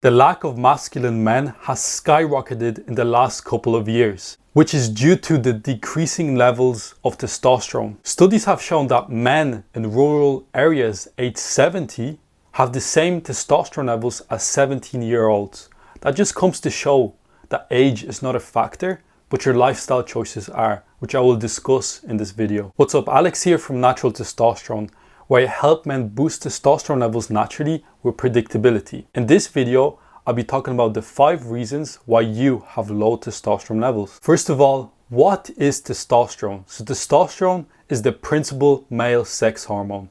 The lack of masculine men has skyrocketed in the last couple of years, which is due to the decreasing levels of testosterone. Studies have shown that men in rural areas aged 70 have the same testosterone levels as 17-year-olds. That just comes to show that age is not a factor, but your lifestyle choices are, which I will discuss in this video. What's up, Alex here from Natural Testosterone, where I help men boost testosterone levels naturally with predictability. In this video, I'll be talking about the 5 reasons why you have low testosterone levels. First of all, what is testosterone? So testosterone is the principal male sex hormone.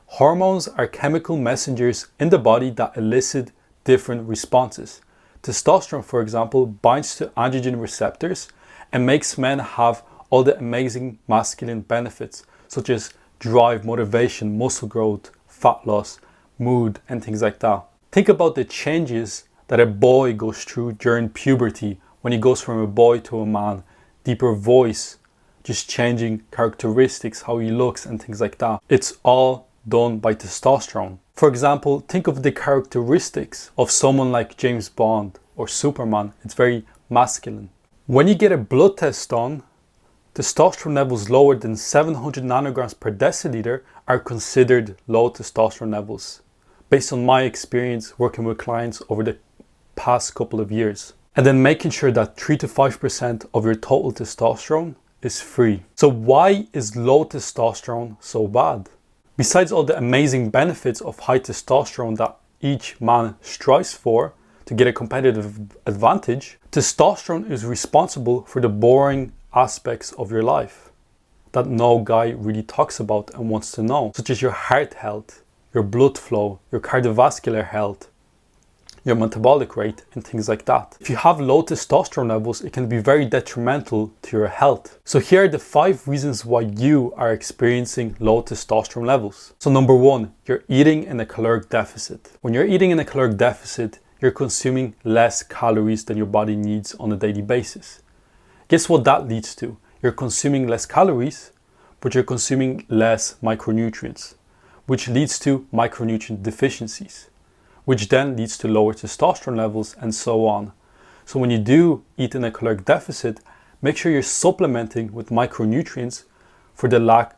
Hormones are chemical messengers in the body that elicit different responses. Testosterone, for example, binds to androgen receptors and makes men have all the amazing masculine benefits, such as drive, motivation, muscle growth, fat loss, mood, and things like that. Think about the changes that a boy goes through during puberty when he goes from a boy to a man. Deeper voice, just changing characteristics, how he looks, and things like that. It's all done by testosterone. For example, think of the characteristics of someone like James Bond or Superman. It's very masculine. When you get a blood test done, testosterone levels lower than 700 nanograms per deciliter are considered low testosterone levels, based on my experience working with clients over the past couple of years. And then making sure that 3 to 5% of your total testosterone is free. So why is low testosterone so bad? Besides all the amazing benefits of high testosterone that each man strives for to get a competitive advantage, testosterone is responsible for the boring aspects of your life that no guy really talks about and wants to know, such as your heart health, your blood flow, your cardiovascular health, your metabolic rate, and things like that. If you have low testosterone levels, it can be very detrimental to your health. So here are the 5 reasons why you are experiencing low testosterone levels. So number 1, you're eating in a caloric deficit. When you're eating in a caloric deficit, you're consuming less calories than your body needs on a daily basis. Guess what that leads to? You're consuming less calories, but you're consuming less micronutrients, which leads to micronutrient deficiencies, which then leads to lower testosterone levels, and so on. So when you do eat in a caloric deficit, make sure you're supplementing with micronutrients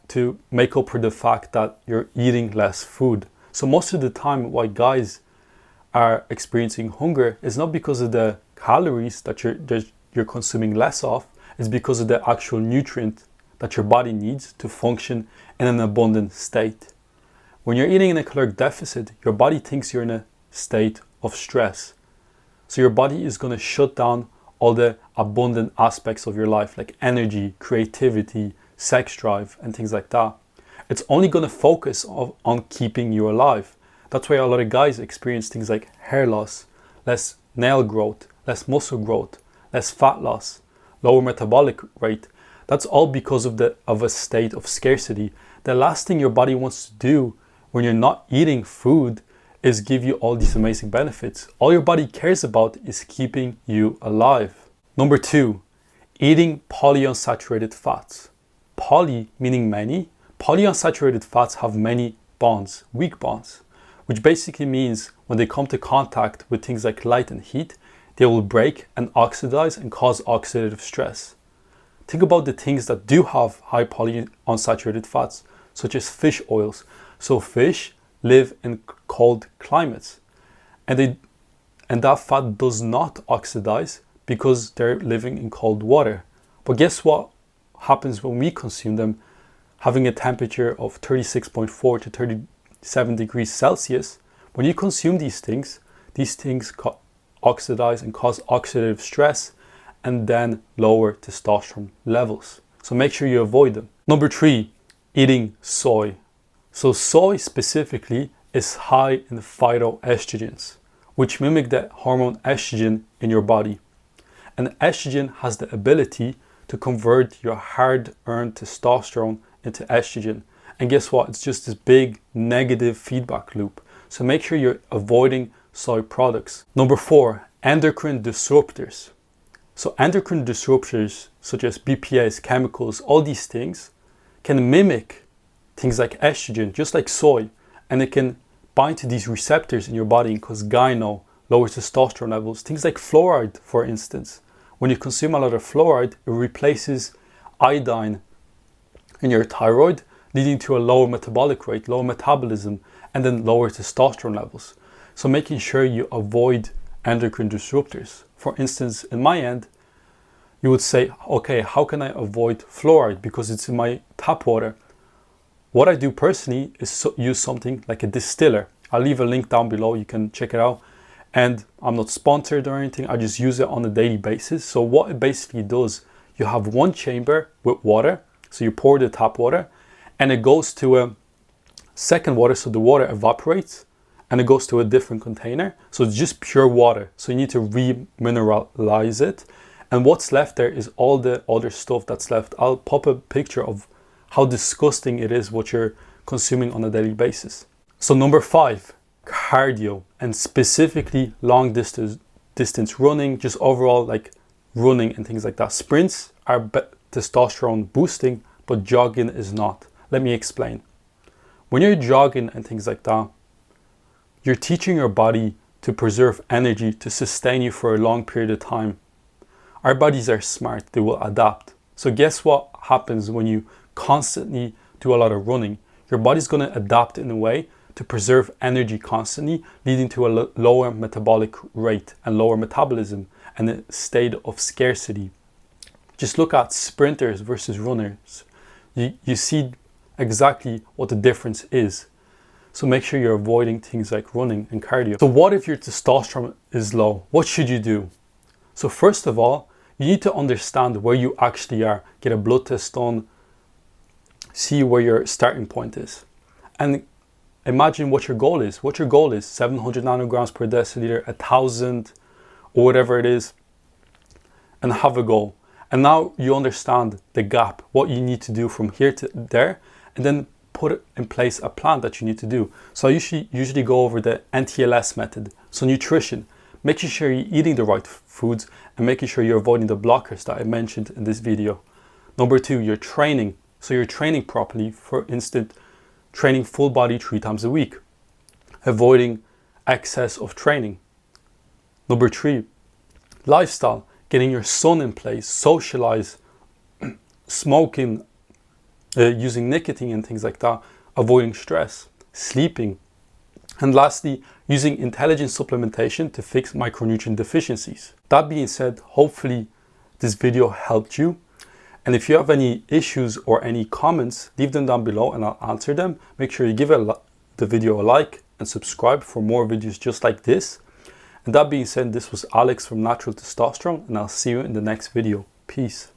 to make up for the fact that you're eating less food. So most of the time why guys are experiencing hunger is not because of the calories that you're consuming less of, it's because of the actual nutrient that your body needs to function in an abundant state. When you're eating in a caloric deficit, your body thinks you're in a state of stress. So your body is going to shut down all the abundant aspects of your life, like energy, creativity, sex drive, and things like that. It's only going to focus on keeping you alive. That's why a lot of guys experience things like hair loss, less nail growth, less muscle growth, less fat loss, lower metabolic rate. That's all because of a state of scarcity. The last thing your body wants to do when you're not eating food is give you all these amazing benefits. All your body cares about is keeping you alive. Number 2, eating polyunsaturated fats. Poly meaning many. Polyunsaturated fats have many bonds, weak bonds, which basically means when they come to contact with things like light and heat, they will break and oxidize and cause oxidative stress. Think about the things that do have high polyunsaturated fats, such as fish oils. So fish live in cold climates, and that fat does not oxidize because they're living in cold water. But guess what happens when we consume them, having a temperature of 36.4 to 37 degrees Celsius? When you consume these things oxidize and cause oxidative stress and then lower testosterone levels. So make sure you avoid them. Number 3, eating soy. So soy specifically is high in phytoestrogens, which mimic the hormone estrogen in your body. And estrogen has the ability to convert your hard-earned testosterone into estrogen. And guess what? It's just this big negative feedback loop. So make sure you're avoiding soy products. Number 4, endocrine disruptors. So endocrine disruptors such as BPAs, chemicals, all these things can mimic things like estrogen, just like soy, and it can bind to these receptors in your body and cause gyno, lower testosterone levels. Things like fluoride, for instance. When you consume a lot of fluoride, it replaces iodine in your thyroid, leading to a lower metabolic rate, lower metabolism, and then lower testosterone levels. So making sure you avoid endocrine disruptors. For instance, in my end, you would say, okay, how can I avoid fluoride? Because it's in my tap water. What I do personally is use something like a Distiller. I'll leave a link down below, you can check it out. And I'm not sponsored or anything, I just use it on a daily basis. So what it basically does, you have one chamber with water, so you pour the tap water, and it goes to a second water, so the water evaporates, and it goes to a different container. So it's just pure water, so you need to remineralize it. And what's left there is all the other stuff that's left. I'll pop a picture of how disgusting it is what you're consuming on a daily basis. So number 5, cardio, and specifically long distance running, just overall like running and things like that. Sprints are testosterone boosting, but jogging is not. Let me explain. When you're jogging and things like that, you're teaching your body to preserve energy to sustain you for a long period of time. Our bodies are smart, they will adapt. So guess what happens when you constantly do a lot of running? Your body's going to adapt in a way to preserve energy constantly, leading to a lower metabolic rate and lower metabolism and a state of scarcity. Just look at sprinters versus runners. You see exactly what the difference is. So make sure you're avoiding things like running and cardio. So what if your testosterone is low? What should you do? So first of all, you need to understand where you actually are. Get a blood test done, see where your starting point is. And imagine what your goal is. What your goal is, 700 nanograms per deciliter, 1,000, or whatever it is, and have a goal. And now you understand the gap, what you need to do from here to there, and then put in place a plan that you need to do. So I usually go over the NTLS method. So nutrition, making sure you're eating the right foods and making sure you're avoiding the blockers that I mentioned in this video. Number 2, your training. So you're training properly, for instance, training full body 3 times a week, avoiding excess of training. Number 3, lifestyle, getting your sun in place, socialize, smoking, using nicotine and things like that, avoiding stress, sleeping. And lastly, using intelligent supplementation to fix micronutrient deficiencies. That being said, hopefully this video helped you. And if you have any issues or any comments, leave them down below and I'll answer them. Make sure you give the video a like and subscribe for more videos just like this. And that being said, this was Alex from Natural Testosterone, and I'll see you in the next video. Peace.